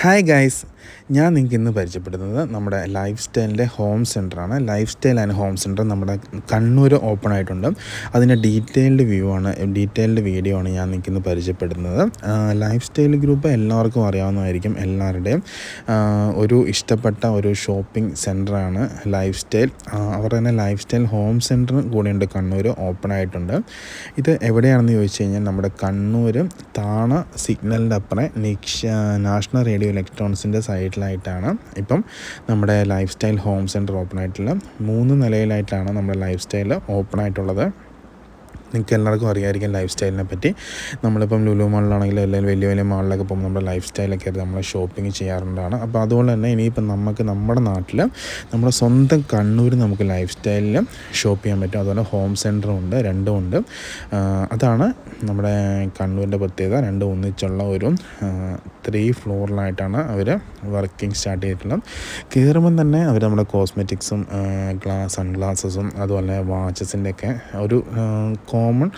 Hi guys, ഞാൻ നിങ്ങൾക്ക് ഇന്ന് പരിചയപ്പെടുന്നത് നമ്മുടെ ലൈഫ് സ്റ്റൈലിൻ്റെ ഹോം സെൻ്ററാണ്. Lifestyle and home centre നമ്മുടെ കണ്ണൂർ ഓപ്പൺ ആയിട്ടുണ്ട്. അതിൻ്റെ ഡീറ്റെയിൽഡ് വീഡിയോ ആണ് ഞാൻ നിങ്ങൾക്ക് ഇന്ന് പരിചയപ്പെടുന്നത്. ലൈഫ് സ്റ്റൈൽ ഗ്രൂപ്പ് എല്ലാവർക്കും അറിയാവുന്നതായിരിക്കും. എല്ലാവരുടെയും ഒരു ഇഷ്ടപ്പെട്ട ഒരു ഷോപ്പിംഗ് സെൻ്ററാണ് ലൈഫ് സ്റ്റൈൽ. അവർ തന്നെ ലൈഫ് സ്റ്റൈൽ ഹോം സെൻറ്റർ കൂടെയുണ്ട്, കണ്ണൂർ ഓപ്പൺ ആയിട്ടുണ്ട്. ഇത് എവിടെയാണെന്ന് ചോദിച്ചു കഴിഞ്ഞാൽ നമ്മുടെ കണ്ണൂർ താണ സിഗ്നലിൻ്റെ അപ്പുറം നാഷണൽ റേഡിയോ ഇലക്ട്രോണിക്സിൻ്റെ സൈഡിലായിട്ടാണ് ഇപ്പം നമ്മുടെ life style home centre open ആയിട്ടുള്ള 3 നിലയിലായിട്ടാണ് നമ്മുടെ ലൈഫ് സ്റ്റൈൽ ഓപ്പൺ ആയിട്ടുള്ളത്. നിങ്ങൾക്ക് എല്ലാവർക്കും അറിയാമായിരിക്കും ലൈഫ് സ്റ്റൈലിനെ പറ്റി. നമ്മളിപ്പം ലുലു മാളിലാണെങ്കിലും അല്ലെങ്കിൽ വലിയ വലിയ മാളിലൊക്കെ പോകുമ്പോൾ നമ്മുടെ ലൈഫ് സ്റ്റൈലൊക്കെ നമ്മൾ ഷോപ്പിംഗ് ചെയ്യാറുണ്ടാണ്. അപ്പോൾ അതുകൊണ്ട് തന്നെ ഇനിയിപ്പം നമുക്ക് നമ്മുടെ നാട്ടിൽ നമ്മുടെ സ്വന്തം കണ്ണൂർ നമുക്ക് ലൈഫ് സ്റ്റൈലിൽ ഷോപ്പ് ചെയ്യാൻ പറ്റും. അതുപോലെ ഹോം സെൻറ്ററും ഉണ്ട്, രണ്ടും ഉണ്ട്. അതാണ് നമ്മുടെ കണ്ണൂരിൻ്റെ പ്രത്യേകത. രണ്ടും ഒന്നിച്ചുള്ള ഒരു 3 ഫ്ലോറിലായിട്ടാണ് അവർ വർക്കിംഗ് സ്റ്റാർട്ട് ചെയ്തിട്ടുള്ളത്. കയറുമ്പം തന്നെ അവർ നമ്മുടെ കോസ്മെറ്റിക്സും സൺഗ്ലാസസും അതുപോലെ വാച്ചസിൻ്റെയൊക്കെ ഒരു കോമൺ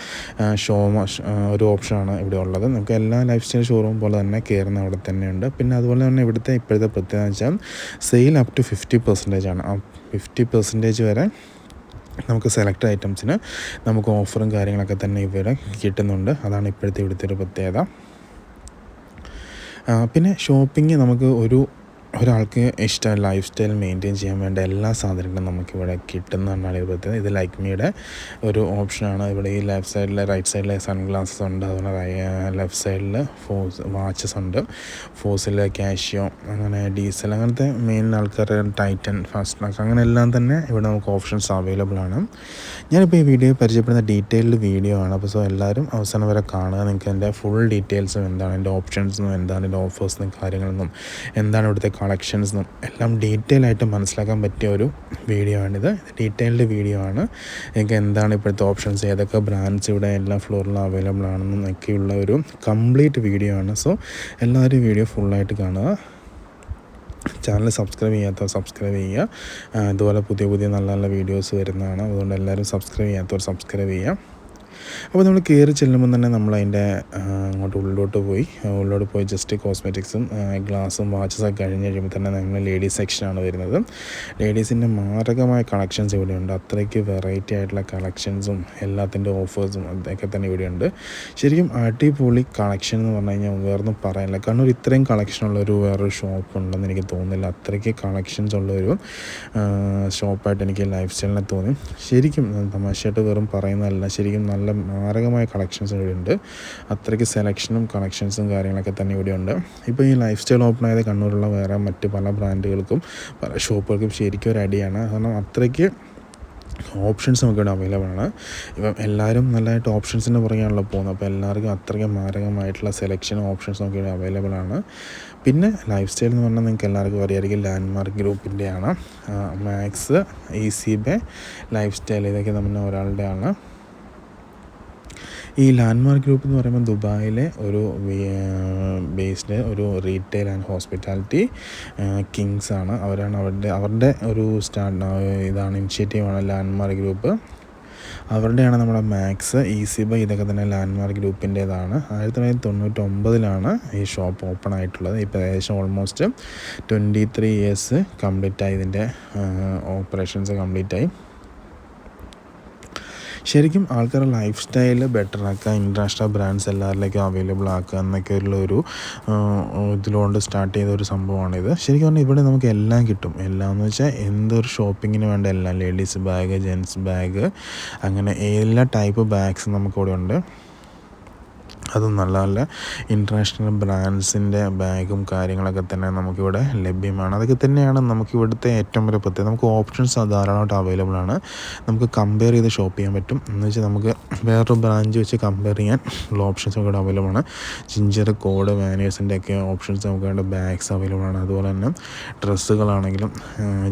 ഒരു ഓപ്ഷനാണ് ഇവിടെ ഉള്ളത്. നമുക്ക് എല്ലാ ലൈഫ് സ്റ്റൈൽ ഷോറൂം പോലെ തന്നെ കയറുന്ന അവിടെ തന്നെയുണ്ട്. പിന്നെ അതുപോലെ തന്നെ ഇപ്പോഴത്തെ പ്രത്യേകത വെച്ചാൽ സെയിൽ അപ് ടു 50% ആണ്. ആ 50% വരെ നമുക്ക് സെലക്ട് ഐറ്റംസിന് നമുക്ക് ഓഫറും കാര്യങ്ങളൊക്കെ തന്നെ ഇവിടെ കിട്ടുന്നുണ്ട്. അതാണ് ഇവിടുത്തെ ഒരു പ്രത്യേകത. പിന്നെ ഷോപ്പിംഗ് നമുക്ക് ഒരാൾക്ക് ഇഷ്ടം ലൈഫ് സ്റ്റൈൽ മെയിൻറ്റെയിൻ ചെയ്യാൻ വേണ്ട എല്ലാ സാധനങ്ങളും നമുക്കിവിടെ കിട്ടുന്നതാണ് ഇത് പ്രത്യേകത. ഇത് ലൈക്മിയുടെ ഒരു ഓപ്ഷനാണ്. ഇവിടെ ഈ റൈറ്റ് സൈഡിൽ സൺഗ്ലാസസ് ഉണ്ട്, അതുപോലെ ലെഫ്റ്റ് സൈഡിൽ വാച്ചസ് ഉണ്ട്, ഫോസിൽ കാഷ്യോ, അങ്ങനെ ഡീസൽ, അങ്ങനത്തെ മെയിൻ ആൾക്കാരുടെ ടൈറ്റൻ, ഫാസ്റ്റ്നക്ക്, അങ്ങനെ എല്ലാം തന്നെ ഇവിടെ നമുക്ക് ഓപ്ഷൻസ് അവൈലബിൾ ആണ്. ഞാനിപ്പോൾ ഈ വീഡിയോ പരിചയപ്പെടുന്ന ഡീറ്റെയിൽഡ് വീഡിയോ ആണ്. അപ്പോൾ എല്ലാവരും അവസാനം വരെ കാണുക. നിങ്ങൾക്ക് എൻ്റെ ഫുൾ ഡീറ്റെയിൽസും എന്താണ്, എൻ്റെ ഓപ്ഷൻസും എന്താണ്, എൻ്റെ ഓഫേഴ്സും കാര്യങ്ങളൊന്നും എന്താണ്, ഇവിടുത്തെ കളക്ഷൻസും എല്ലാം ഡീറ്റെയിൽ ആയിട്ട് മനസ്സിലാക്കാൻ പറ്റിയ ഒരു വീഡിയോ ആണിത്. ഡീറ്റെയിൽഡ് വീഡിയോ ആണ്. നിങ്ങൾക്ക് എന്താണ് ഇപ്പോഴത്തെ ഓപ്ഷൻസ്, ഏതൊക്കെ ബ്രാൻഡ്സ് ഇവിടെ എല്ലാ ഫ്ലോറിലും അവൈലബിൾ ആണെന്നും ഒക്കെയുള്ള ഒരു കംപ്ലീറ്റ് വീഡിയോ ആണ്. സോ എല്ലാവരും വീഡിയോ ഫുള്ളായിട്ട് കാണുക. ചാനൽ സബ്സ്ക്രൈബ് ചെയ്യാത്തവർ സബ്സ്ക്രൈബ് ചെയ്യുക. ഇതുപോലെ പുതിയ നല്ല വീഡിയോസ് വരുന്നതാണ്. അതുകൊണ്ട് എല്ലാവരും സബ്സ്ക്രൈബ് ചെയ്യാത്തവർ സബ്സ്ക്രൈബ് ചെയ്യുക. അപ്പോൾ നമ്മൾ കയറി ചെല്ലുമ്പോൾ തന്നെ നമ്മളതിൻ്റെ അങ്ങോട്ട് ഉള്ളിലോട്ട് പോയി ജസ്റ്റ് കോസ്മെറ്റിക്സും ഗ്ലാസും വാച്ചസൊക്കെ കഴിഞ്ഞ് കഴിയുമ്പോൾ തന്നെ നമ്മൾ ലേഡീസ് സെക്ഷനാണ് വരുന്നത്. ലേഡീസിൻ്റെ മാരകമായ കളക്ഷൻസ് ഇവിടെയുണ്ട്. അത്രയ്ക്ക് വെറൈറ്റി ആയിട്ടുള്ള കളക്ഷൻസും എല്ലാത്തിൻ്റെ ഓഫേഴ്സും അതൊക്കെ തന്നെ ഇവിടെയുണ്ട്. ശരിക്കും അടിപൊളി കളക്ഷൻ എന്ന് പറഞ്ഞു കഴിഞ്ഞാൽ വേറൊന്നും പറയാനില്ല. കണ്ണൂർ ഇത്രയും കളക്ഷനുള്ളൊരു വേറൊരു ഷോപ്പ് ഉണ്ടെന്ന് എനിക്ക് തോന്നുന്നില്ല. അത്രയ്ക്ക് കളക്ഷൻസ് ഉള്ളൊരു ഷോപ്പായിട്ട് എനിക്ക് ലൈഫ് സ്റ്റൈലിനെ തോന്നി. ശരിക്കും തമാശയായിട്ട് വെറും പറയുന്നതല്ല, ശരിക്കും നല്ല മാരകമായ കളക്ഷൻസ് ഇവിടെയുണ്ട്. അത്രയ്ക്ക് സെലക്ഷനും കളക്ഷൻസും കാര്യങ്ങളൊക്കെ തന്നെ ഇവിടെയുണ്ട്. ഇപ്പോൾ ഈ ലൈഫ് സ്റ്റൈൽ ഓപ്പൺ ആയത് കണ്ണൂരുള്ള വേറെ മറ്റ് പല ബ്രാൻഡുകൾക്കും പല ഷോപ്പുകൾക്കും ശരിക്കും ഒരു അടിയാണ്. കാരണം അത്രയ്ക്ക് ഓപ്ഷൻസ് നമുക്കിവിടെ അവൈലബിൾ ആണ്. ഇപ്പം എല്ലാവരും നല്ലതായിട്ട് ഓപ്ഷൻസിൻ്റെ പുറകെയാണല്ലോ പോകുന്നത്. അപ്പോൾ എല്ലാവർക്കും അത്രയ്ക്ക് മാരകമായിട്ടുള്ള സെലക്ഷനും ഓപ്ഷൻസും നമുക്കിവിടെ അവൈലബിൾ ആണ്. പിന്നെ ലൈഫ് സ്റ്റൈൽ എന്ന് പറഞ്ഞാൽ നിങ്ങൾക്ക് എല്ലാവർക്കും അറിയാമായിരിക്കും, ലാൻഡ്മാർക്ക് ഗ്രൂപ്പിൻ്റെയാണ്. Max, Easybuy, Lifestyle, ഇതൊക്കെ നമ്മുടെ ഒരാളുടെയാണ്. ഈ ലാൻഡ്മാർക്ക് ഗ്രൂപ്പ് എന്ന് പറയുമ്പോൾ ദുബായിലെ ഒരു ബേസ്ഡ് ഒരു റീറ്റെയിൽ ആൻഡ് ഹോസ്പിറ്റാലിറ്റി കിങ്സ് ആണ്. അവരുടെ ഒരു ഇതാണ്, ഇനിഷ്യേറ്റീവാണ് ലാൻഡ്മാർക്ക് ഗ്രൂപ്പ്. അവരുടെയാണ് നമ്മുടെ മാക്സ്, ഈസി ബൈ, ഇതൊക്കെ തന്നെ ലാൻഡ്മാർക്ക് ഗ്രൂപ്പിൻ്റേതാണ്. 1999 ഈ ഷോപ്പ് ഓപ്പൺ ആയിട്ടുള്ളത്. ഇപ്പോൾ ഏകദേശം ഓൾമോസ്റ്റ് 23 ഇയേഴ്സ് കംപ്ലീറ്റ് ആയി, ഇതിൻ്റെ ഓപ്പറേഷൻസ് കംപ്ലീറ്റ് ആയി. ശരിക്കും ആൾക്കാരുടെ ലൈഫ് സ്റ്റൈൽ ബെറ്റർ ആക്കുക, ഇൻ്റർനാഷണൽ ബ്രാൻഡ്സ് എല്ലാവരിലേക്കും അവൈലബിൾ ആക്കുക എന്നൊക്കെയുള്ളൊരു ഇതിലുകൊണ്ട് സ്റ്റാർട്ട് ചെയ്ത ഒരു സംഭവമാണിത്. ശരിക്കും പറഞ്ഞാൽ ഇവിടെ നമുക്ക് എല്ലാം കിട്ടും. എല്ലാം എന്ന് വെച്ചാൽ എന്തൊരു ഷോപ്പിങ്ങിന് വേണ്ട എല്ലാം, ലേഡീസ് ബാഗ്, ജെൻറ്റ്സ് ബാഗ്, അങ്ങനെ എല്ലാ ടൈപ്പ് ബാഗ്സും നമുക്കിവിടെ ഉണ്ട്. അതും നല്ല ഇൻ്റർനാഷണൽ ബ്രാൻഡ്സിൻ്റെ ബാഗും കാര്യങ്ങളൊക്കെ തന്നെ നമുക്കിവിടെ ലഭ്യമാണ്. അതൊക്കെ തന്നെയാണ് നമുക്കിവിടുത്തെ ഏറ്റവും വലിയ പ്രത്യേകത. നമുക്ക് ഓപ്ഷൻസ് ധാരാളമായിട്ട് അവൈലബിൾ ആണ്. നമുക്ക് കമ്പയർ ചെയ്ത് ഷോപ്പ് ചെയ്യാൻ പറ്റും. എന്ന് വെച്ചാൽ നമുക്ക് വേറൊരു ബ്രാഞ്ച് വെച്ച് കമ്പയർ ചെയ്യാൻ ഉള്ള ഓപ്ഷൻസ് നമുക്കിവിടെ അവൈലബിൾ ആണ്. ജിഞ്ചർ, കോഡ്, വാനിയേഴ്സിൻ്റെ ഒക്കെ ഓപ്ഷൻസ് നമുക്കിവിടെ ബാഗ്സ് അവൈലബിൾ ആണ്. അതുപോലെ തന്നെ ഡ്രസ്സുകളാണെങ്കിലും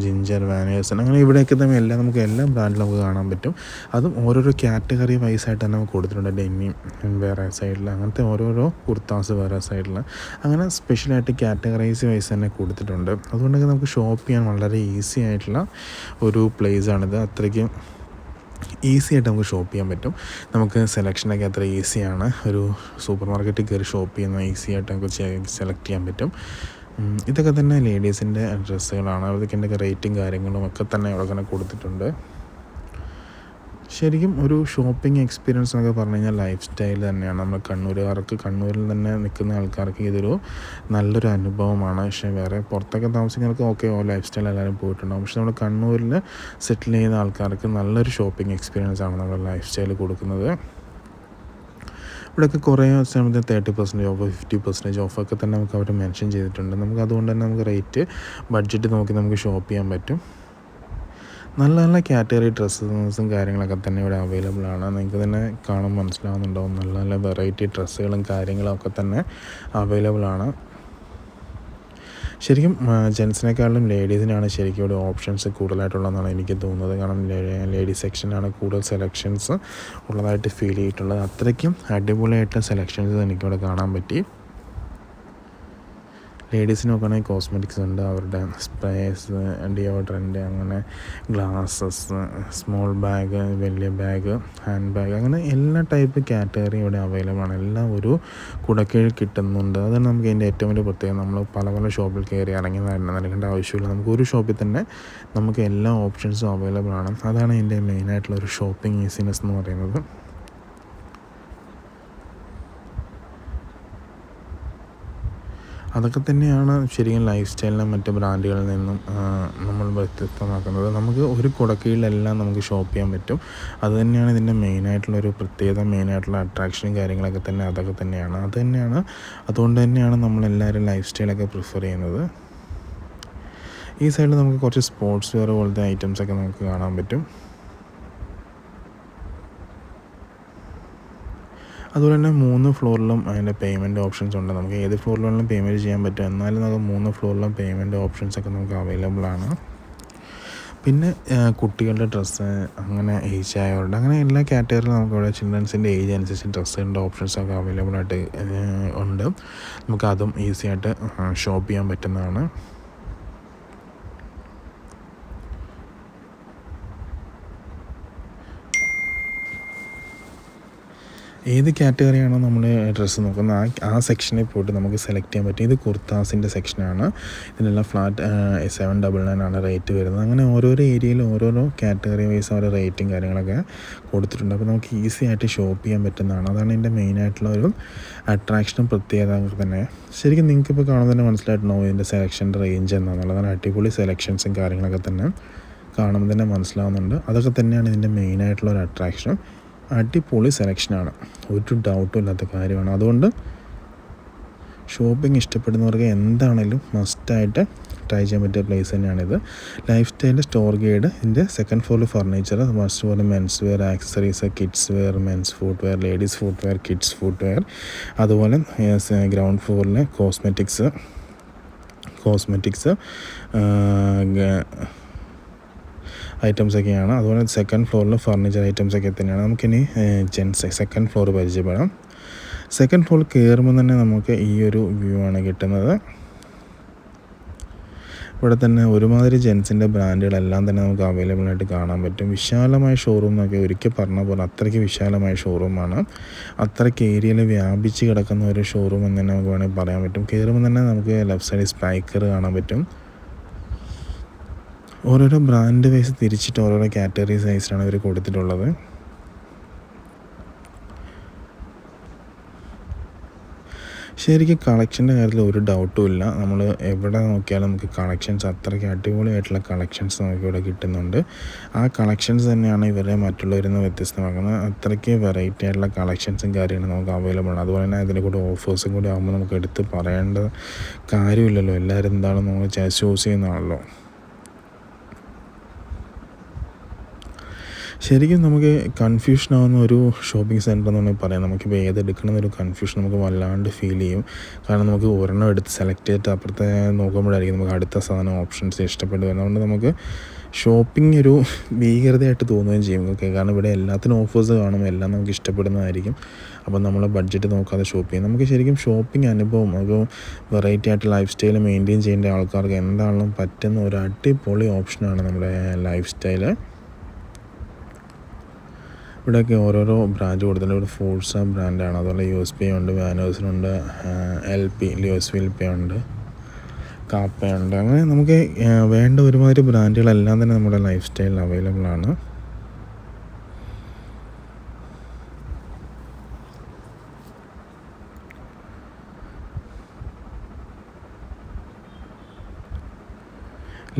ജിഞ്ചർ, വാനിയേഴ്സിന്, അങ്ങനെ ഇവിടെയൊക്കെ തന്നെ എല്ലാം നമുക്ക് എല്ലാ ബ്രാൻഡിലും നമുക്ക് കാണാൻ പറ്റും. അതും ഓരോരോ കാറ്റഗറി വൈസായിട്ട് തന്നെ നമുക്ക് കൊടുത്തിട്ടുണ്ട്. ഡെന്നിം വേറെ സൈഡിൽ, അങ്ങനത്തെ ഓരോരോ കുർത്താസ് വേറെ സൈഡിൽ, അങ്ങനെ സ്പെഷ്യലായിട്ട് കാറ്റഗറൈസ് വൈസ് തന്നെ കൊടുത്തിട്ടുണ്ട്. അതുകൊണ്ടൊക്കെ നമുക്ക് ഷോപ്പ് ചെയ്യാൻ വളരെ ഈസി ആയിട്ടുള്ള ഒരു പ്ലേസാണിത്. അത്രയ്ക്ക് ഈസി ആയിട്ട് നമുക്ക് ഷോപ്പ് ചെയ്യാൻ പറ്റും. നമുക്ക് സെലക്ഷനൊക്കെ അത്ര ഈസിയാണ്. ഒരു സൂപ്പർ മാർക്കറ്റിൽ കയറി ഷോപ്പ് ചെയ്യുന്ന ഈസി ആയിട്ട് നമുക്ക് സെലക്ട് ചെയ്യാൻ പറ്റും. ഇതൊക്കെ തന്നെ ലേഡീസിൻ്റെ ഡ്രസ്സുകളാണ്. അതൊക്കെ റേറ്റും കാര്യങ്ങളും ഒക്കെ തന്നെ ഇവിടെ തന്നെ കൊടുത്തിട്ടുണ്ട്. ശരിക്കും ഒരു ഷോപ്പിംഗ് എക്സ്പീരിയൻസ് എന്നൊക്കെ പറഞ്ഞു കഴിഞ്ഞാൽ ലൈഫ് സ്റ്റൈൽ തന്നെയാണ്. നമ്മൾ കണ്ണൂരുകാർക്ക്, കണ്ണൂരിൽ തന്നെ നിൽക്കുന്ന ആൾക്കാർക്ക് ഇതൊരു നല്ലൊരു അനുഭവമാണ്. പക്ഷേ വേറെ പുറത്തൊക്കെ താമസിക്കുന്നവർക്ക് ഓക്കെ ലൈഫ് സ്റ്റൈൽ എല്ലാവരും പോയിട്ടുണ്ടാകും. പക്ഷേ നമ്മൾ കണ്ണൂരിൽ സെറ്റിൽ ചെയ്യുന്ന ആൾക്കാർക്ക് നല്ലൊരു ഷോപ്പിംഗ് എക്സ്പീരിയൻസ് ആണ് നമ്മൾ ലൈഫ് സ്റ്റൈൽ കൊടുക്കുന്നത്. ഇവിടെയൊക്കെ കുറേ സമയത്ത് 30% ഓഫ്, 50% ഓഫൊക്കെ തന്നെ നമുക്ക് അവർ മെൻഷൻ ചെയ്തിട്ടുണ്ട്. നമുക്ക് അതുകൊണ്ട് തന്നെ നമുക്ക് റേറ്റ് ബഡ്ജറ്റ് നോക്കി നമുക്ക് ഷോപ്പ് ചെയ്യാൻ പറ്റും. നല്ല നല്ല കാറ്റഗറി ഡ്രസ്സും കാര്യങ്ങളൊക്കെ തന്നെ ഇവിടെ അവൈലബിൾ ആണ്. നിങ്ങൾക്ക് തന്നെ കാണുമ്പോൾ മനസ്സിലാവുന്നുണ്ടാവും. നല്ല നല്ല വെറൈറ്റി ഡ്രസ്സുകളും കാര്യങ്ങളും ഒക്കെ തന്നെ അവൈലബിൾ ആണ്. ശരിക്കും ജെൻസിനേക്കാളും ലേഡീസിനാണ് ശരിക്കും ഇവിടെ ഓപ്ഷൻസ് കൂടുതലായിട്ടുള്ളതെന്നാണ് എനിക്ക് തോന്നുന്നത്. കാരണം ലേഡീസ് സെക്ഷനാണ് കൂടുതൽ സെലക്ഷൻസ് ഉള്ളതായിട്ട് ഫീൽ ചെയ്തിട്ടുള്ളത്. അത്രയ്ക്കും അടിപൊളിയായിട്ട് സെലക്ഷൻസ് എനിക്കിവിടെ കാണാൻ പറ്റി. ലേഡീസിന് നോക്കുകയാണെങ്കിൽ കോസ്മെറ്റിക്സ് ഉണ്ട്, അവരുടെ സ്പ്രേസ്, ഡിയോഡ്രൻറ്റ്, അങ്ങനെ ഗ്ലാസസ്, സ്മോൾ ബാഗ്, വലിയ ബാഗ്, ഹാൻഡ് ബാഗ്, അങ്ങനെ എല്ലാ ടൈപ്പ് കാറ്റഗറി ഇവിടെ അവൈലബിൾ ആണ്. എല്ലാം ഒരു കുടക്കീഴിൽ കിട്ടുന്നുണ്ട്. അതാണ് നമുക്ക് ഇതിൻ്റെ ഏറ്റവും വലിയ പ്രത്യേകത. നമ്മൾ പല പല ഷോപ്പിൽ കയറി ഇറങ്ങി നൽകേണ്ട ആവശ്യമില്ല. നമുക്ക് ഒരു ഷോപ്പിൽ തന്നെ നമുക്ക് എല്ലാ ഓപ്ഷൻസും അവൈലബിൾ ആണ്. അതാണ് ഇതിൻ്റെ മെയിനായിട്ടുള്ള ഒരു ഷോപ്പിംഗ് ഈസിനെസ് എന്ന് പറയുന്നത്. അതൊക്കെ തന്നെയാണ് ശരിക്കും ലൈഫ് സ്റ്റൈലിനെ മറ്റ് ബ്രാൻഡുകളിൽ നിന്നും നമ്മൾ വ്യത്യസ്തമാക്കുന്നത്. നമുക്ക് ഒരു കുടക്കീഴിലെല്ലാം നമുക്ക് ഷോപ്പ് ചെയ്യാൻ പറ്റും. അതുതന്നെയാണ് ഇതിൻ്റെ മെയിനായിട്ടുള്ളൊരു പ്രത്യേകത, മെയിനായിട്ടുള്ള അട്രാക്ഷനും കാര്യങ്ങളൊക്കെ തന്നെ അതൊക്കെ തന്നെയാണ്. അതുകൊണ്ട് തന്നെയാണ് നമ്മളെല്ലാവരും ലൈഫ് സ്റ്റൈലൊക്കെ പ്രിഫർ ചെയ്യുന്നത്. ഈ സൈഡിൽ നമുക്ക് കുറച്ച് സ്പോർട്സ് വെയർ പോലത്തെ ഐറ്റംസൊക്കെ നമുക്ക് കാണാൻ പറ്റും. അതുപോലെ തന്നെ 3 ഫ്ലോറിലും അതിൻ്റെ പേയ്മെൻറ്റ് ഓപ്ഷൻസ് ഉണ്ട്. നമുക്ക് ഏത് ഫ്ലോറിലും പേയ്മെൻറ്റ് ചെയ്യാൻ പറ്റും. എന്നാലും നമുക്ക് 3 ഫ്ലോറിലും പേയ്മെൻറ്റ് ഓപ്ഷൻസൊക്കെ നമുക്ക് അവൈലബിൾ ആണ്. പിന്നെ കുട്ടികളുടെ ഡ്രസ്സ്, അങ്ങനെ ഏജ് ആയവരുടെ, അങ്ങനെ എല്ലാ കാറ്റഗറിയിലും നമുക്കിവിടെ ചിൽഡ്രൻസിൻ്റെ ഏജ് അനുസരിച്ച് ഡ്രസ്സിൻ്റെ ഓപ്ഷൻസൊക്കെ അവൈലബിൾ ആയിട്ട് ഉണ്ട്. നമുക്കതും ഈസി ആയിട്ട് ഷോപ്പ് ചെയ്യാൻ പറ്റുന്നതാണ്. ഏത് കാറ്റഗറിയാണോ നമ്മൾ ഡ്രസ്സ് നോക്കുന്നത് ആ സെക്ഷനിൽ പോയിട്ട് നമുക്ക് സെലക്ട് ചെയ്യാൻ പറ്റും. ഇത് കുർത്താസിൻ്റെ സെക്ഷനാണ്. ഇതിനെല്ലാം ഫ്ലാറ്റ് 799 ആണ് റേറ്റ് വരുന്നത്. അങ്ങനെ ഓരോരോ ഏരിയയിൽ ഓരോരോ കാറ്റഗറി വൈസ് ഓരോ റേറ്റും കാര്യങ്ങളൊക്കെ കൊടുത്തിട്ടുണ്ട്. അപ്പോൾ നമുക്ക് ഈസി ആയിട്ട് ഷോപ്പ് ചെയ്യാൻ പറ്റുന്നതാണ്. അതാണ് ഇതിൻ്റെ മെയിനായിട്ടുള്ള ഒരു അട്രാക്ഷനും പ്രത്യേകത തന്നെ. ശരിക്കും നിങ്ങൾക്കിപ്പോൾ കാണുമ്പോൾ തന്നെ മനസ്സിലായിട്ടുണ്ടാവും ഇതിൻ്റെ സെലക്ഷൻ്റെ റേഞ്ച് എന്താണെന്നുള്ളത്. അതാണ് അടിപൊളി സെലക്ഷൻസും കാര്യങ്ങളൊക്കെ തന്നെ കാണുമ്പോൾ തന്നെ മനസ്സിലാവുന്നുണ്ട്. അതൊക്കെ തന്നെയാണ് ഇതിൻ്റെ മെയിനായിട്ടുള്ള ഒരു അട്രാക്ഷനും. അടിപൊളി സെലക്ഷനാണ്, ഒരു ഡൗട്ടും ഇല്ലാത്ത കാര്യമാണ്. അതുകൊണ്ട് ഷോപ്പിംഗ് ഇഷ്ടപ്പെടുന്നവർക്ക് എന്താണെങ്കിലും മസ്റ്റായിട്ട് ട്രൈ ചെയ്യാൻ പറ്റിയ പ്ലേസ് തന്നെയാണിത്. ലൈഫ് സ്റ്റൈൽ സ്റ്റോർ ഗൈഡ് ഇതിൻ്റെ 2nd ഫ്ലോറിൽ ഫർണിച്ചർ, ഫസ്റ്റ് ഫ്ലോറിൽ men's wear, accessories, kids wear, men's footwear, ladies footwear, kids footwear. അതുപോലെ ഗ്രൗണ്ട് ഫ്ലോറിൽ കോസ്മെറ്റിക്സ് ഐറ്റംസൊക്കെയാണ്. അതുപോലെ 2nd ഫ്ലോറിൽ ഫർണിച്ചർ ഐറ്റംസൊക്കെ തന്നെയാണ്. നമുക്കിനി 2nd ഫ്ലോർ പരിചയപ്പെടാം. 2nd ഫ്ലോറിൽ കയറുമ്പോൾ തന്നെ നമുക്ക് ഈ ഒരു വ്യൂ ആണ് കിട്ടുന്നത്. ഇവിടെ തന്നെ ഒരുമാതിരി ജെൻസിൻ്റെ ബ്രാൻഡുകളെല്ലാം തന്നെ നമുക്ക് അവൈലബിൾ ആയിട്ട് കാണാൻ പറ്റും. വിശാലമായ ഷോറൂം എന്നൊക്കെ ഒരിക്കൽ പറഞ്ഞ പോലെ അത്രയ്ക്ക് വിശാലമായ ഷോറൂമാണ്. അത്രയ്ക്ക് ഏരിയയിൽ വ്യാപിച്ച് കിടക്കുന്ന ഒരു ഷോറൂം എന്ന് തന്നെ നമുക്ക് വേണമെങ്കിൽ പറയാൻ പറ്റും. കയറുമ്പോൾ തന്നെ നമുക്ക് ലെഫ്റ്റ് സൈഡിൽ സ്പൈക്കർ കാണാൻ പറ്റും. ഓരോരോ ബ്രാൻഡ് വൈസ് തിരിച്ചിട്ട് ഓരോരോ കാറ്റഗറി സൈസിലാണ് ഇവർ കൊടുത്തിട്ടുള്ളത്. ശരിക്കും കളക്ഷൻ്റെ കാര്യത്തിൽ ഒരു ഡൗട്ടും ഇല്ല. നമ്മൾ എവിടെ നോക്കിയാലും നമുക്ക് കളക്ഷൻസ്, അത്രയ്ക്ക് അടിപൊളിയായിട്ടുള്ള കളക്ഷൻസ് നമുക്കിവിടെ കിട്ടുന്നുണ്ട്. ആ കളക്ഷൻസ് തന്നെയാണ് ഇവരെ മറ്റുള്ളവരിൽ നിന്ന് വ്യത്യസ്തമാക്കുന്നത്. അത്രയ്ക്ക് വെറൈറ്റി ആയിട്ടുള്ള കളക്ഷൻസും കാര്യങ്ങളും നമുക്ക് അവൈലബിൾ ആണ്. അതുപോലെ തന്നെ അതിൻ്റെ കൂടെ ഓഫേഴ്സും കൂടി ആകുമ്പോൾ നമുക്ക് എടുത്ത് പറയേണ്ട കാര്യമില്ലല്ലോ. എല്ലാവരും എന്താണെന്ന് നമ്മൾ ചൂസ് ചെയ്യുന്നതാണല്ലോ. ശരിക്കും നമുക്ക് കൺഫ്യൂഷൻ ആവുന്ന ഒരു ഷോപ്പിംഗ് സെൻറ്റർ എന്ന് വേണമെങ്കിൽ പറയാം. നമുക്കിപ്പോൾ ഏതെടുക്കണമെന്നൊരു കൺഫ്യൂഷൻ നമുക്ക് വല്ലാണ്ട് ഫീൽ ചെയ്യും. കാരണം നമുക്ക് ഒരെണ്ണം എടുത്ത് സെലക്ട് ചെയ്തിട്ട് അപ്പുറത്തെ നോക്കുമ്പോഴായിരിക്കും നമുക്ക് അടുത്ത സാധനം ഓപ്ഷൻസ് ഇഷ്ടപ്പെട്ടു വരുന്നത്. അതുകൊണ്ട് നമുക്ക് ഷോപ്പിംഗ് ഒരു ഭീകരതയായിട്ട് തോന്നുകയും ചെയ്യും. കാരണം ഇവിടെ എല്ലാത്തിനും ഓഫേഴ്സ് കാണും, എല്ലാം നമുക്ക് ഇഷ്ടപ്പെടുന്നതായിരിക്കും. അപ്പോൾ നമ്മൾ ബഡ്ജറ്റ് നോക്കാതെ ഷോപ്പ് ചെയ്യും. നമുക്ക് ശരിക്കും ഷോപ്പിംഗ് അനുഭവം, ഒരു വെറൈറ്റി ആയിട്ട് ലൈഫ് സ്റ്റൈൽ മെയിൻറ്റെയിൻ ചെയ്യേണ്ട ആൾക്കാർക്ക് എന്താണെങ്കിലും പറ്റുന്ന ഒരു അടിപൊളി ഓപ്ഷനാണ് നമ്മുടെ ലൈഫ് സ്റ്റൈൽ. ഇവിടെയൊക്കെ ഓരോരോ ബ്രാൻഡ് കൊടുത്തിട്ടുണ്ട്. ഇവിടെ ഫോഴ്സ ബ്രാൻഡാണ്. അതുപോലെ USP ഉണ്ട്, വാനേഴ്സിനുണ്ട്, LP ലിയോസ് വിൽപ്പ ഉണ്ട്. കാപ്പയുണ്ട്. അങ്ങനെ നമുക്ക് വേണ്ട ഒരുമാതിരി ബ്രാൻഡുകളെല്ലാം തന്നെ നമ്മുടെ ലൈഫ് സ്റ്റൈലിൽ അവൈലബിൾ ആണ്.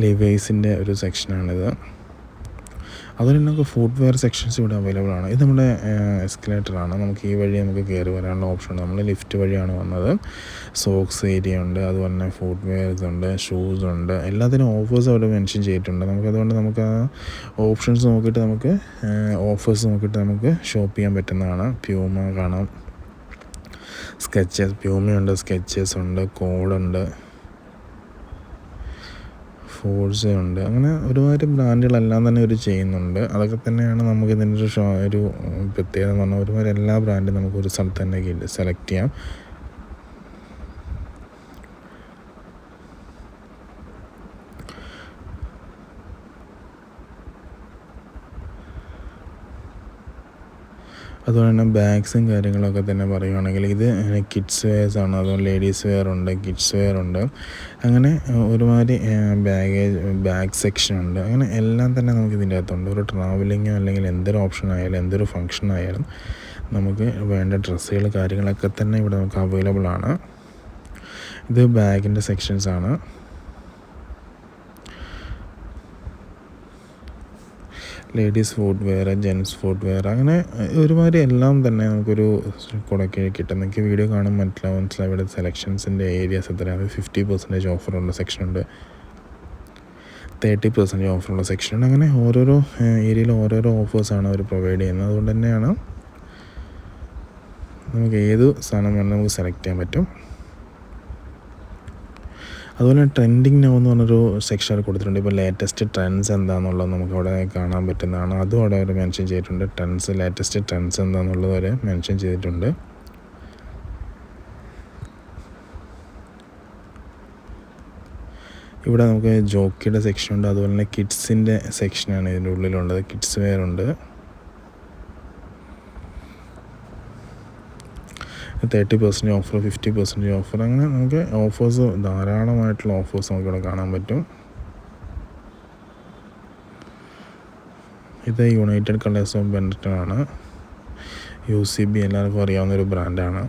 ലിവൈസിൻ്റെ ഒരു സെക്ഷനാണിത്. അതുപോലെ നമുക്ക് ഫുഡ് വെയർ സെക്ഷൻസ് ഇവിടെ അവൈലബിൾ ആണ്. ഇത് നമ്മുടെ എസ്കലേറ്ററാണ്. നമുക്ക് ഈ വഴി നമുക്ക് കയറി വരാനുള്ള ഓപ്ഷൻ ഉണ്ട്. നമ്മൾ ലിഫ്റ്റ് വഴിയാണ് വന്നത്. സോക്സ് ഏരിയ ഉണ്ട്, അതുപോലെ തന്നെ ഫുഡ് വെയർസ് ഉണ്ട്, ഷൂസ് ഉണ്ട്, എല്ലാത്തിനും ഓഫേഴ്സ് അവിടെ മെൻഷൻ ചെയ്തിട്ടുണ്ട്. നമുക്കതുകൊണ്ട് നമുക്ക് ആ ഓപ്ഷൻസ് നോക്കിയിട്ട് നമുക്ക് ഓഫേഴ്സ് നോക്കിയിട്ട് നമുക്ക് ഷോപ്പ് ചെയ്യാൻ പറ്റുന്നതാണ്. പ്യൂമ കാണാം, സ്കെച്ചസ്, പ്യൂമയുണ്ട്, സ്കെച്ചസ് ഉണ്ട്, കോഡുണ്ട്, ഫോഴ്സ് ഉണ്ട്. അങ്ങനെ ഒരുപാട് ബ്രാൻഡുകളെല്ലാം തന്നെ ഇവർ ചെയ്യുന്നുണ്ട്. അതൊക്കെ തന്നെയാണ് നമുക്ക് ഇതിൻ്റെ ഒരു പ്രത്യേകത എന്ന് പറഞ്ഞാൽ ഒരുപാട് എല്ലാ ബ്രാൻഡും നമുക്ക് ഒരു സ്ഥലത്ത് തന്നെ സെലക്ട് ചെയ്യാം. അതുപോലെ തന്നെ ബാഗ്സും കാര്യങ്ങളൊക്കെ തന്നെ പറയുകയാണെങ്കിൽ ഇത് കിഡ്സ് വെയർസ് ആണ്. അതുപോലെ ലേഡീസ് വെയർ ഉണ്ട്, കിഡ്സ് വെയർ ഉണ്ട്. അങ്ങനെ ഒരുമാതിരി ബാഗ് സെക്ഷൻ ഉണ്ട്. അങ്ങനെ എല്ലാം തന്നെ നമുക്ക് ഇതിൻ്റെ അകത്തുണ്ട്. ഒരു ട്രാവലിങ്ങോ അല്ലെങ്കിൽ എന്തൊരു ഓപ്ഷൻ ആയാലും എന്തൊരു ഫങ്ഷൻ ആയാലും നമുക്ക് വേണ്ട ഡ്രസ്സുകൾ കാര്യങ്ങളൊക്കെ തന്നെ ഇവിടെ നമുക്ക് അവൈലബിൾ ആണ്. ഇത് ബാഗിൻ്റെ സെക്ഷൻസാണ്. Ladies footwear, gents footwear, അങ്ങനെ ഒരുമാതിരി എല്ലാം തന്നെ നമുക്കൊരു കുടക്ക് കിട്ടും. നിങ്ങൾക്ക് വീഡിയോ കാണുമ്പോൾ മനസ്സിലാവും ഇവിടെ സെലക്ഷൻസിൻ്റെ ഏരിയാസ് എത്രയാണ്. 50% ഓഫറുള്ള സെക്ഷനുണ്ട്, 30% ഓഫറുള്ള സെക്ഷനുണ്ട്. അങ്ങനെ ഓരോരോ ഏരിയയിൽ ഓരോരോ ഓഫേഴ്സാണ് അവർ പ്രൊവൈഡ് ചെയ്യുന്നത്. അതുകൊണ്ട് തന്നെയാണ് നമുക്ക് ഏത് സാധനം വേണമെങ്കിലും നമുക്ക് സെലക്ട് ചെയ്യാൻ പറ്റും. അതുപോലെ ട്രെൻഡിങ് നൗ എന്ന് പറഞ്ഞൊരു സെക്ഷൻ കൊടുത്തിട്ടുണ്ട്. ഇപ്പോൾ ലേറ്റസ്റ്റ് ട്രെൻഡ്സ് എന്താണെന്നുള്ളത് നമുക്ക് അവിടെ കാണാൻ പറ്റുന്നതാണ്. അതും അവിടെ അവർ മെൻഷൻ ചെയ്തിട്ടുണ്ട്. ലേറ്റസ്റ്റ് ട്രെൻഡ്സ് എന്താണെന്നുള്ളത് വരെ മെൻഷൻ ചെയ്തിട്ടുണ്ട്. ഇവിടെ നമുക്ക് ജോക്കിയുടെ സെക്ഷനുണ്ട്. അതുപോലെ തന്നെ കിഡ്സിൻ്റെ സെക്ഷനാണ് ഇതിൻ്റെ ഉള്ളിലുള്ളത്. കിഡ്സ് വെയർ ഉണ്ട്, 30% ഓഫർ, 50% ഓഫർ, അങ്ങനെ നമുക്ക് ഓഫേഴ്സ് ധാരാളമായിട്ടുള്ള ഓഫേഴ്സ് നമുക്കിവിടെ കാണാൻ പറ്റും. ഇത് യുണൈറ്റഡ് കളേഴ്സ് ഓഫ് ബെൻറ്റൺ ആണ്. UCB എല്ലാവർക്കും അറിയാവുന്നൊരു ബ്രാൻഡാണ്.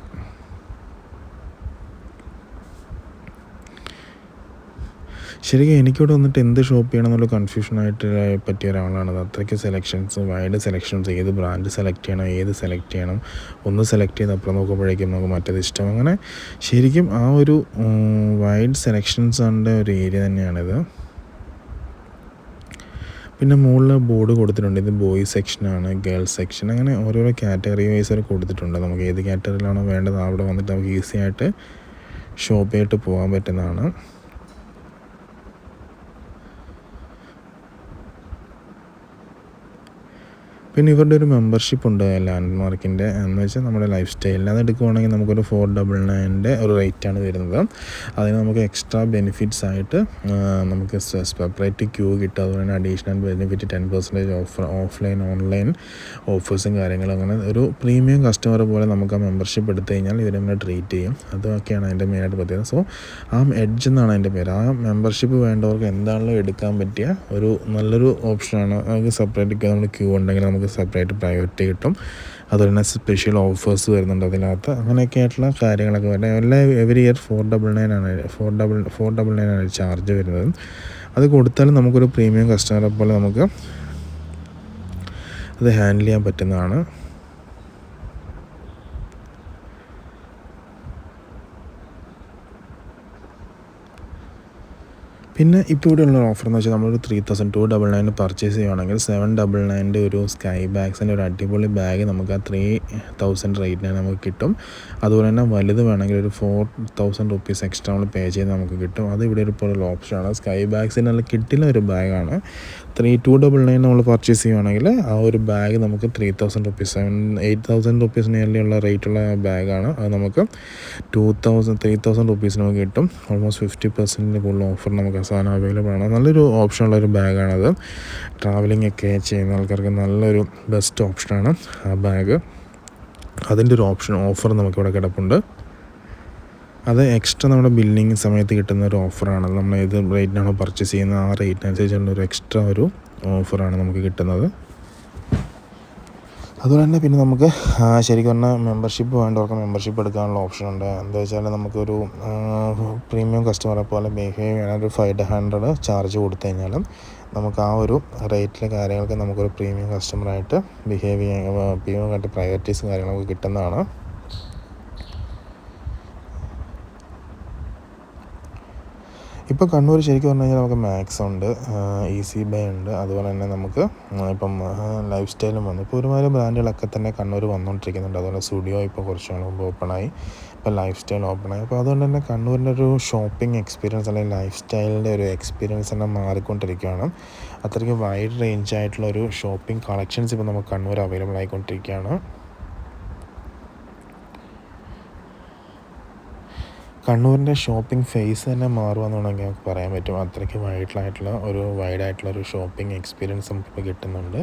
ശരിക്കും എനിക്കിവിടെ വന്നിട്ട് എന്ത് ഷോപ്പ് ചെയ്യണം എന്നുള്ള കൺഫ്യൂഷനായിട്ട് പറ്റിയ ഒരാളാണത്. അത്രയ്ക്ക് സെലക്ഷൻസ്, വൈഡ് സെലക്ഷൻസ്, ഏത് ബ്രാൻഡ് സെലക്ട് ചെയ്യണം, ഏത് സെലക്ട് ചെയ്യണം, ഒന്ന് സെലക്ട് ചെയ്ത് അപ്പുറം നോക്കുമ്പോഴേക്കും നമുക്ക് മറ്റേത് ഇഷ്ടം. അങ്ങനെ ശരിക്കും ആ ഒരു വൈഡ് സെലക്ഷൻസിൻ്റെ ഒരു ഏരിയ തന്നെയാണിത്. പിന്നെ മുകളിൽ ബോർഡ് കൊടുത്തിട്ടുണ്ട്. ഇത് ബോയ്സ് സെക്ഷനാണ്, ഗേൾസ് സെക്ഷൻ, അങ്ങനെ ഓരോരോ കാറ്റഗറി വൈസ് കൊടുത്തിട്ടുണ്ട്. നമുക്ക് ഏത് കാറ്റഗറിയിലാണോ വേണ്ടത് അവിടെ വന്നിട്ട് നമുക്ക് ഈസി ആയിട്ട് ഷോപ്പ് ചെയ്തിട്ട് പോകാൻ പറ്റുന്നതാണ്. പിന്നെ ഇവരുടെ ഒരു മെമ്പർഷിപ്പ് ഉണ്ട് ലാൻഡ്മാർക്കിൻ്റെ, എന്ന് വെച്ചാൽ നമ്മുടെ ലൈഫ് സ്റ്റൈലിൽ അത് എടുക്കുവാണെങ്കിൽ നമുക്കൊരു 499 ഒരു റേറ്റാണ് വരുന്നത്. അതിന് നമുക്ക് എക്സ്ട്രാ ബെനിഫിറ്റ്സ് ആയിട്ട് നമുക്ക് സെപ്പറേറ്റ് ക്യൂ കിട്ടും. അതുപോലെ തന്നെ അഡീഷണൽ ബെനിഫിറ്റ് 10% ഓഫ്ലൈൻ ഓൺലൈൻ ഓഫേഴ്സും കാര്യങ്ങളും. അങ്ങനെ ഒരു പ്രീമിയം കസ്റ്റമർ പോലെ നമുക്ക് ആ മെമ്പർഷിപ്പ് എടുത്തു കഴിഞ്ഞാൽ ഇവരങ്ങനെ ട്രീറ്റ് ചെയ്യും. അതൊക്കെയാണ് അതിൻ്റെ മെയിനായിട്ട് പ്രത്യേകത. സോ ആ എഡ്ജ് എന്നാണ് അതിൻ്റെ പേര്. ആ മെമ്പർഷിപ്പ് വേണ്ടവർക്ക് എന്താണല്ലോ എടുക്കാൻ പറ്റിയ ഒരു നല്ലൊരു ഓപ്ഷനാണ്. നമുക്ക് സെപ്പറേറ്റ് നമ്മൾ ക്യൂ ഉണ്ടെങ്കിൽ നമുക്ക് സെപ്പറേറ്റ് പ്രയോറിറ്റി കിട്ടും. അതുപോലെ തന്നെ സ്പെഷ്യൽ ഓഫേഴ്സ് വരുന്നുണ്ട് അതിനകത്ത്. അങ്ങനെയൊക്കെ ആയിട്ടുള്ള കാര്യങ്ങളൊക്കെ വരുന്നത്. എവറി ഇയർ 499 ആണ് ചാർജ് വരുന്നത്. അത് കൊടുത്താലും നമുക്കൊരു പ്രീമിയം കസ്റ്റമറെ പോലെ നമുക്ക് അത് ഹാൻഡിൽ ചെയ്യാൻ പറ്റുന്നതാണ്. പിന്നെ ഇപ്പോൾ ഇവിടെയുള്ള ഓഫർ എന്ന് വെച്ചാൽ നമ്മളൊരു 3299 പർച്ചേസ് ചെയ്യുകയാണെങ്കിൽ 799 ഒരു സ്കൈ ബാഗ്സിൻ്റെ ഒരു അടിപൊളി ബാഗ് നമുക്ക് ആ 3000 റേറ്റിന് നമുക്ക് കിട്ടും. അതുപോലെ തന്നെ വലുത് വേണമെങ്കിൽ ഒരു 4000 റുപ്പീസ് എക്സ്ട്രാ നമ്മൾ പേ ചെയ്ത് നമുക്ക് കിട്ടും. അത് ഇവിടെ ഇപ്പോൾ ഉള്ള ഓപ്ഷനാണ്. സ്കൈ ബാഗ്സിന് നല്ല കിട്ടുന്ന ഒരു ബാഗാണ്. 3299 നമ്മൾ പർച്ചേസ് ചെയ്യുകയാണെങ്കിൽ ആ ഒരു ബാഗ് നമുക്ക് 3000 റുപ്പീസ് 8000 റുപ്പീസ് നിയർലി ഉള്ള റേറ്റുള്ള ബാഗാണ്. അത് നമുക്ക് 3000 റുപ്പീസ് നമുക്ക് കിട്ടും. ഓൾമോസ്റ്റ് 50% കൂടുതൽ ഓഫർ നമുക്ക് സാധനം അവൈലബിൾ ആണ്. നല്ലൊരു ഓപ്ഷനുള്ളൊരു ബാഗാണത്. ട്രാവലിംഗ് ഒക്കെ ചെയ്യുന്ന ആൾക്കാർക്ക് നല്ലൊരു ബെസ്റ്റ് ഓപ്ഷനാണ് ആ ബാഗ്. അതിൻ്റെ ഒരു ഓഫർ നമുക്കിവിടെ കിടപ്പുണ്ട്. അത് എക്സ്ട്രാ നമ്മുടെ ബില്ലിങ് സമയത്ത് കിട്ടുന്ന ഒരു ഓഫറാണ്. നമ്മൾ ഏത് റേറ്റിനാണോ പർച്ചേസ് ചെയ്യുന്നത് ആ റേറ്റിനനുസരിച്ചുള്ള ഒരു എക്സ്ട്രാ ഒരു ഓഫറാണ് നമുക്ക് കിട്ടുന്നത്. അതുപോലെ തന്നെ പിന്നെ നമുക്ക് ശരിക്കും പറഞ്ഞാൽ മെമ്പർഷിപ്പ് വേണ്ടവർക്ക് മെമ്പർഷിപ്പ് എടുക്കാനുള്ള ഓപ്ഷനുണ്ട്. എന്താ വെച്ചാൽ നമുക്കൊരു പ്രീമിയം കസ്റ്റമറെ പോലെ ബിഹേവ് ചെയ്യാൻ ഒരു 500 ചാർജ് കൊടുത്തു കഴിഞ്ഞാലും നമുക്ക് ആ ഒരു റേറ്റിലെ കാര്യങ്ങൾക്ക് നമുക്കൊരു പ്രീമിയം കസ്റ്റമറായിട്ട് ബിഹേവ് ചെയ്യാൻ പ്രീമിയമായിട്ട് പ്രയോറിറ്റീസ് കാര്യങ്ങളൊക്കെ കിട്ടുന്നതാണ്. ഇപ്പോൾ കണ്ണൂർ ശരിക്കും പറഞ്ഞു കഴിഞ്ഞാൽ നമുക്ക് മാക്സ് ഉണ്ട്, ഈസി ബൈ ഉണ്ട്, അതുപോലെ തന്നെ നമുക്ക് ഇപ്പം ലൈഫ് സ്റ്റൈലും വന്നു. ഇപ്പോൾ ഒരുമാതിരി ബ്രാൻഡുകളൊക്കെ തന്നെ കണ്ണൂർ വന്നുകൊണ്ടിരിക്കുന്നുണ്ട്. അതുപോലെ സ്റ്റുഡിയോ ഇപ്പോൾ കുറച്ച് നാൾ മുമ്പ് ഓപ്പണായി, ഇപ്പോൾ ലൈഫ് സ്റ്റൈൽ ഓപ്പണായി. അപ്പോൾ അതുകൊണ്ട് തന്നെ കണ്ണൂരിൻ്റെ ഒരു ഷോപ്പിംഗ് എക്സ്പീരിയൻസ് അല്ലെങ്കിൽ ലൈഫ് സ്റ്റൈലിൻ്റെ ഒരു എക്സ്പീരിയൻസ് തന്നെ മാറിക്കൊണ്ടിരിക്കുകയാണ്. അത്രയ്ക്ക് വൈഡ് റേഞ്ച് ആയിട്ടുള്ള ഒരു ഷോപ്പിംഗ് കളക്ഷൻസ് ഇപ്പോൾ നമുക്ക് കണ്ണൂർ അവൈലബിൾ ആയിക്കൊണ്ടിരിക്കുകയാണ്. കണ്ണൂരിൻ്റെ ഷോപ്പിംഗ് ഫേസ് തന്നെ മാറുകയെന്ന് വേണമെങ്കിൽ നമുക്ക് പറയാൻ പറ്റും. അത്രയ്ക്ക് വൈഡായിട്ടുള്ള ഒരു ഷോപ്പിംഗ് എക്സ്പീരിയൻസ് നമുക്കിപ്പോൾ കിട്ടുന്നുണ്ട്.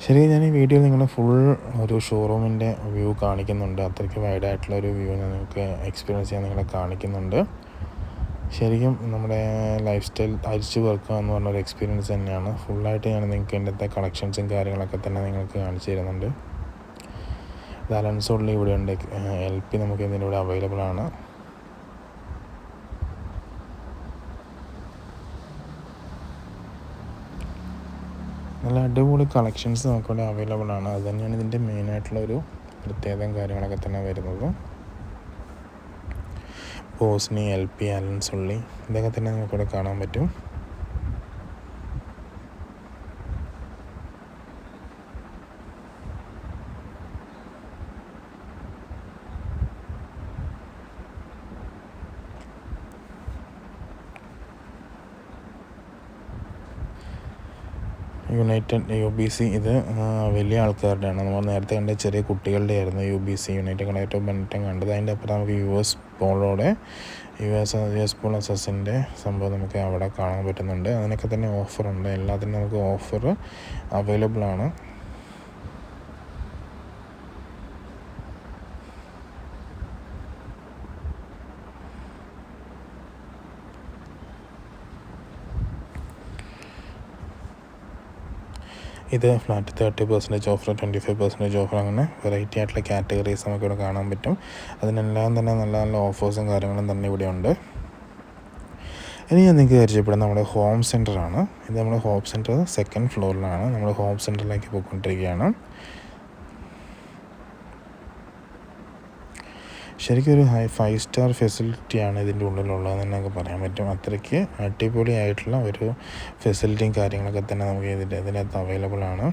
ശരിക്കും ഞാൻ ഈ വീഡിയോയിൽ നിങ്ങളുടെ ഫുൾ ഒരു ഷോറൂമിൻ്റെ വ്യൂ കാണിക്കുന്നുണ്ട്. അത്രയ്ക്ക് വൈഡായിട്ടുള്ള ഒരു വ്യൂ ഞാൻ നിങ്ങൾക്ക് എക്സ്പീരിയൻസ് ചെയ്യാൻ നിങ്ങളെ കാണിക്കുന്നുണ്ട്. ശരിക്കും നമ്മുടെ ലൈഫ് സ്റ്റൈൽ അരിച്ചു പേർക്കുക എന്ന് പറഞ്ഞൊരു എക്സ്പീരിയൻസ് തന്നെയാണ്. ഫുള്ളായിട്ട് ഞാൻ നിങ്ങൾക്ക് ഇതിൻ്റെ കളക്ഷൻസും കാര്യങ്ങളൊക്കെ തന്നെ നിങ്ങൾക്ക് കാണിച്ചു തരുന്നുണ്ട്. ബാലൻസോഡിൽ ഇവിടെ ഉണ്ട്, LP നമുക്ക് ഇതിൻ്റെ ഇവിടെ അവൈലബിൾ ആണ്. നല്ല അടിപൊളി കളക്ഷൻസ് നമുക്കിവിടെ അവൈലബിൾ ആണ്. അത് തന്നെയാണ് ഇതിൻ്റെ മെയിനായിട്ടുള്ളൊരു പ്രത്യേകതയും കാര്യങ്ങളൊക്കെ തന്നെ വരുന്നത്. ബോസ്നി, LP, അലൻ സോളി ഇതൊക്കെ തന്നെ നമുക്കിവിടെ കാണാൻ പറ്റും. യുണൈറ്റഡ് UBC ഇത് വലിയ ആൾക്കാരുടെയാണ്. നമ്മൾ നേരത്തെ കണ്ട ചെറിയ കുട്ടികളുടെ ആയിരുന്നു UBC യുണൈറ്റഡ് കണക്റ്റോ ബെൻറ്റം കണ്ടത്. അതിൻ്റെ അപ്പുറം നമുക്ക് US പോളോയുടെ US പോൾ എസ്എസിൻ്റെ സംഭവം നമുക്ക് അവിടെ കാണാൻ പറ്റുന്നുണ്ട്. അതിനൊക്കെ തന്നെ ഓഫറുണ്ട്. എല്ലാത്തിനും നമുക്ക് ഓഫർ അവൈലബിൾ ആണ്. ഇത് ഫ്ലാറ്റ് 30% ഓഫർ, 25% ഓഫർ, അങ്ങനെ വെറൈറ്റി ആയിട്ടുള്ള കാറ്റഗറീസ് നമുക്കിവിടെ കാണാൻ പറ്റും. അതിനെല്ലാം തന്നെ നല്ല നല്ല ഓഫേഴ്സും കാര്യങ്ങളും തന്നെ ഇവിടെ ഉണ്ട്. ഇനി ഞാൻ നിങ്ങൾക്ക് പരിചയപ്പെടുന്നത് നമ്മുടെ ഹോം സെൻറ്ററാണ്. ഇത് നമ്മുടെ ഹോം സെൻറ്റർ 2nd ഫ്ലോറിലാണ്. നമ്മൾ ഹോം സെൻറ്ററിലേക്ക് പോയിക്കൊണ്ടിരിക്കുകയാണ്. ശരിക്കും ഒരു 5 സ്റ്റാർ ഫെസിലിറ്റിയാണ് ഇതിൻ്റെ ഉള്ളിലുള്ളതെന്ന് നമുക്ക് പറയാൻ പറ്റും. അത്രയ്ക്ക് അടിപൊളിയായിട്ടുള്ള ഒരു ഫെസിലിറ്റിയും കാര്യങ്ങളൊക്കെ തന്നെ നമുക്ക് ഇതിനകത്ത് അവൈലബിൾ ആണ്.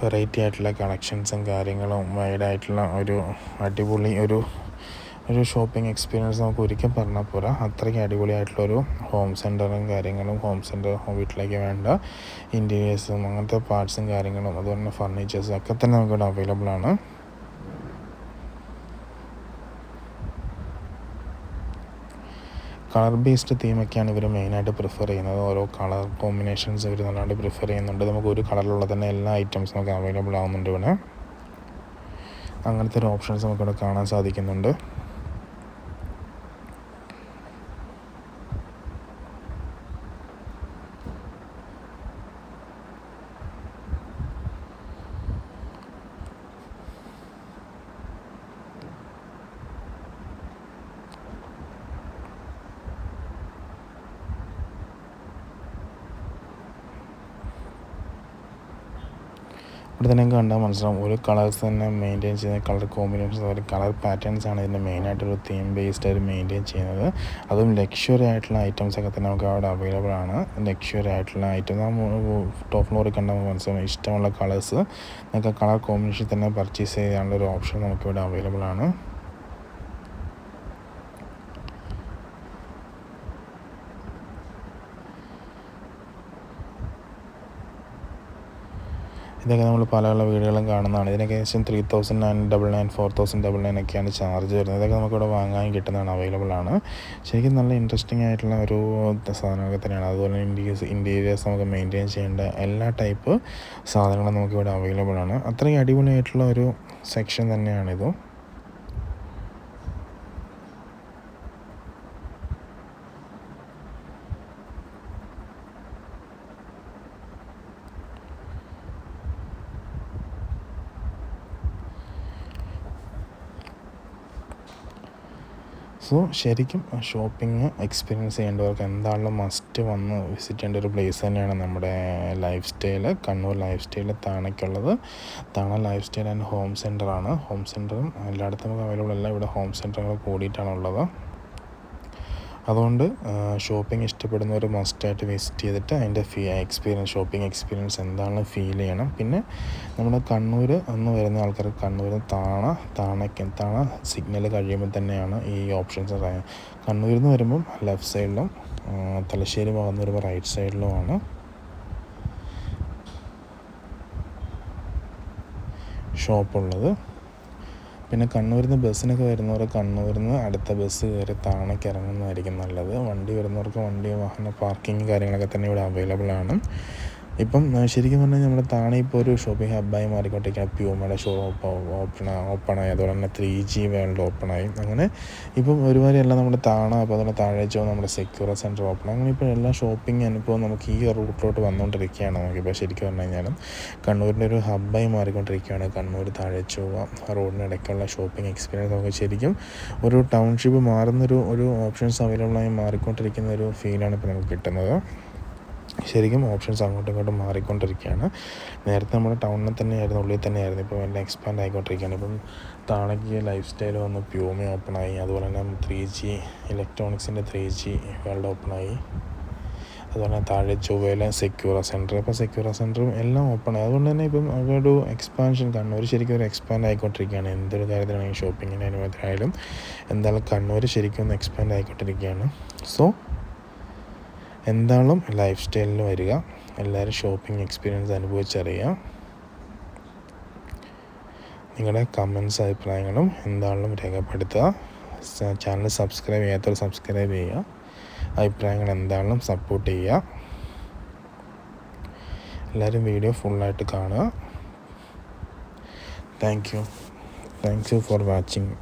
വെറൈറ്റി ആയിട്ടുള്ള കളക്ഷൻസും കാര്യങ്ങളും വൈഡായിട്ടുള്ള ഒരു അടിപൊളി ഒരു ഷോപ്പിംഗ് എക്സ്പീരിയൻസ് നമുക്ക് ഒരിക്കലും പറഞ്ഞാൽ പോരാ. അത്രയ്ക്ക് അടിപൊളിയായിട്ടുള്ളൊരു ഹോം സെൻറ്ററും കാര്യങ്ങളും, വീട്ടിലേക്ക് വേണ്ട ഇൻറ്റീരിയേഴ്സും അങ്ങനത്തെ പാർട്സും കാര്യങ്ങളും, അതുപോലെ തന്നെ ഫർണിച്ചേഴ്സും ഒക്കെ തന്നെ നമുക്കിവിടെ അവൈലബിൾ ആണ്. കളർ ബേസ്ഡ് തീമൊക്കെയാണ് ഇവർ മെയിനായിട്ട് പ്രിഫർ ചെയ്യുന്നത്. ഓരോ കളർ കോമ്പിനേഷൻസ് ഇവർ നല്ലതായിട്ട് പ്രിഫർ ചെയ്യുന്നുണ്ട്. നമുക്ക് ഒരു കളറിലുള്ള തന്നെ എല്ലാ ഐറ്റംസും നമുക്ക് അവൈലബിൾ ആവുന്നുണ്ട് ഇവിടെ. അങ്ങനത്തെ ഒരു ഓപ്ഷൻസ് നമുക്കിവിടെ കാണാൻ സാധിക്കുന്നുണ്ട്. ഇവിടെ തന്നെ കണ്ടാൽ മനസ്സിലാവും ഒരു കളേഴ്സ് തന്നെ മെയിൻറ്റെയിൻ ചെയ്യുന്ന കളർ കോമ്പിനേഷൻസ്, അതുപോലെ കളർ പാറ്റേൺസാണ് ഇതിൻ്റെ മെയിനായിട്ടൊരു തീം ബേസ്ഡ് ആയിട്ട് മെയിൻറ്റെയിൻ ചെയ്യുന്നത്. അതും ലക്ഷറി ആയിട്ടുള്ള ഐറ്റംസൊക്കെ തന്നെ നമുക്ക് അവിടെ അവൈലബിൾ ആണ്. ലക്ഷറി ആയിട്ടുള്ള ഐറ്റം ടോപ്പ് ഫ്ലോറിൽ കണ്ടാൽ മനസ്സിലാവും. ഇഷ്ടമുള്ള കളേഴ്സ് നമുക്ക് കളർ കോമ്പിനേഷൻ തന്നെ പർച്ചേസ് ചെയ്യാനുള്ള ഒരു ഓപ്ഷൻ നമുക്കിവിടെ അവൈലബിൾ ആണ്. ഇതൊക്കെ നമ്മൾ പല വീടുകളും കാണുന്നതാണ്. ഇതിനൊക്കെ ഏകദേശം 3999 4099 ഒക്കെയാണ് ചാർജ് വരുന്നത്. ഇതൊക്കെ നമുക്കിവിടെ വാങ്ങാൻ കിട്ടുന്നതാണ്, അവൈലബിൾ ആണ്. ശരിക്കും നല്ല ഇൻട്രസ്റ്റിംഗ് ആയിട്ടുള്ള ഒരു സാധനമൊക്കെ തന്നെയാണ്. അതുപോലെ ഇൻറ്റീരിയേഴ്സ് നമുക്ക് മെയിൻറ്റെയിൻ ചെയ്യേണ്ട എല്ലാ ടൈപ്പ് സാധനങ്ങളും നമുക്കിവിടെ അവൈലബിൾ ആണ്. അത്രയും അടിപൊളിയായിട്ടുള്ള ഒരു സെക്ഷൻ തന്നെയാണിത്. സോ ശരിക്കും ഷോപ്പിംഗ് എക്സ്പീരിയൻസ് ചെയ്യേണ്ടവർക്ക് എന്തായാലും മസ്റ്റ് വന്ന് വിസിറ്റ് ചെയ്യേണ്ട ഒരു പ്ലേസ് തന്നെയാണ് നമ്മുടെ Lifestyle, Kannur Lifestyle താണയ്ക്കുള്ളത്. Thana Lifestyle and home സെൻ്ററാണ്. ഹോം സെൻ്ററും എല്ലായിടത്തും നമുക്ക് അവൈലബിൾ അല്ല, ഇവിടെ ഹോം സെൻ്ററുകൾ കൂടിയിട്ടാണുള്ളത്. അതുകൊണ്ട് ഷോപ്പിംഗ് ഇഷ്ടപ്പെടുന്നവർ മസ്റ്റായിട്ട് വിസിറ്റ് ചെയ്തിട്ട് അതിൻ്റെ ഷോപ്പിംഗ് എക്സ്പീരിയൻസ് എന്താണെന്ന് ഫീൽ ചെയ്യണം. പിന്നെ നമ്മുടെ കണ്ണൂർ അന്ന് വരുന്ന ആൾക്കാർക്ക് കണ്ണൂർ താണ സിഗ്നൽ കഴിയുമ്പോൾ തന്നെയാണ് ഈ ഓപ്ഷൻസ്. കണ്ണൂരിൽ നിന്ന് വരുമ്പം ലെഫ്റ്റ് സൈഡിലും തലശ്ശേരി ഭാഗത്ത് നിന്ന് വരുമ്പോൾ റൈറ്റ് സൈഡിലുമാണ് ഷോപ്പുള്ളത്. പിന്നെ കണ്ണൂരിൽ നിന്ന് ബസ്സിനൊക്കെ വരുന്നവർ കണ്ണൂരിൽ നിന്ന് അടുത്ത ബസ് കയറി താണയ്ക്ക് ഇറങ്ങുന്നതായിരിക്കും നല്ലത്. വണ്ടി വരുന്നവർക്ക് വാഹന പാർക്കിങ് കാര്യങ്ങളൊക്കെ തന്നെ ഇവിടെ അവൈലബിൾ ആണ്. ഇപ്പം ശരിക്കും പറഞ്ഞാൽ നമ്മുടെ താണ ഇപ്പോൾ ഒരു ഷോപ്പിംഗ് ഹബ്ബായി മാറിക്കൊണ്ടിരിക്കുക. പ്യൂമയുടെ ഷോ ഓപ്പണായി, അതുപോലെ തന്നെ 3G വേൾഡ് ഓപ്പണായി. അങ്ങനെ ഇപ്പം ഒരുപാട് എല്ലാം നമ്മുടെ താണ, അപ്പോൾ അതുപോലെ താഴേച്ചോ നമ്മുടെ സെക്യൂറ സെൻറ്റർ ഓപ്പൺ, അങ്ങനെ ഇപ്പോൾ എല്ലാ ഷോപ്പിംഗ് അനുഭവം നമുക്ക് ഈ റൂട്ടിലോട്ട് വന്നുകൊണ്ടിരിക്കുകയാണ്. നമുക്കിപ്പോൾ ശരിക്കും പറഞ്ഞു കഴിഞ്ഞാലും കണ്ണൂരിൻ്റെ ഒരു ഹബ്ബായി മാറിക്കൊണ്ടിരിക്കുകയാണ്. കണ്ണൂർ താഴേച്ചൊവ്വ റോഡിനിടയ്ക്കുള്ള ഷോപ്പിംഗ് എക്സ്പീരിയൻസ് നമുക്ക് ശരിക്കും ഒരു ടൗൺഷിപ്പ് മാറുന്നൊരു ഓപ്ഷൻസ് അവൈലബിളായി മാറിക്കൊണ്ടിരിക്കുന്ന ഒരു ഫീലാണ് ഇപ്പോൾ നമുക്ക് കിട്ടുന്നത്. ശരിക്കും ഓപ്ഷൻസ് അങ്ങോട്ടും ഇങ്ങോട്ടും മാറിക്കൊണ്ടിരിക്കുകയാണ്. നേരത്തെ നമ്മുടെ ടൗണിൽ തന്നെയായിരുന്നു, ഉള്ളിൽ തന്നെയായിരുന്നു. ഇപ്പോൾ എല്ലാം എക്സ്പാൻഡ് ആയിക്കൊണ്ടിരിക്കുകയാണ്. ഇപ്പം താണയ്ക്ക് ലൈഫ് സ്റ്റൈൽ വന്നു, പ്യൂമ ഓപ്പണായി, അതുപോലെ തന്നെ 3G ഇലക്ട്രോണിക്സിൻ്റെ 3G വേൾഡ് ഓപ്പണായി. അതുപോലെ താഴെ ചൊവ്വയിലെ സെക്യൂറ സെൻറ്റർ, ഇപ്പോൾ സെക്യൂറ സെൻറ്ററും എല്ലാം ഓപ്പണായി. അതുകൊണ്ട് തന്നെ ഇപ്പം അവരുടെ എക്സ്പാൻഷൻ കണ്ണൂർ ശരിക്കും ഒരു എക്സ്പാൻഡ് ആയിക്കൊണ്ടിരിക്കുകയാണ്. എന്തൊരു കാര്യത്തിലാണെങ്കിൽ ഷോപ്പിങ്ങിൻ്റെ അനുഭവത്തിലായാലും എന്തായാലും കണ്ണൂർ ശരിക്കും ഒന്ന് എക്സ്പാൻഡ് ആയിക്കൊണ്ടിരിക്കുകയാണ്. സോ എന്തായാലും ലൈഫ് സ്റ്റൈലിൽ വരിക, എല്ലാവരും ഷോപ്പിംഗ് എക്സ്പീരിയൻസ് അനുഭവിച്ചറിയുക. നിങ്ങളുടെ കമൻസ് അഭിപ്രായങ്ങളും എന്തായാലും രേഖപ്പെടുത്തുക. ചാനൽ സബ്സ്ക്രൈബ് ചെയ്യാത്തവർ സബ്സ്ക്രൈബ് ചെയ്യുക. അഭിപ്രായങ്ങൾ എന്തായാലും സപ്പോർട്ട് ചെയ്യുക. എല്ലാവരും വീഡിയോ ഫുള്ളായിട്ട് കാണുക. Thank you for watching.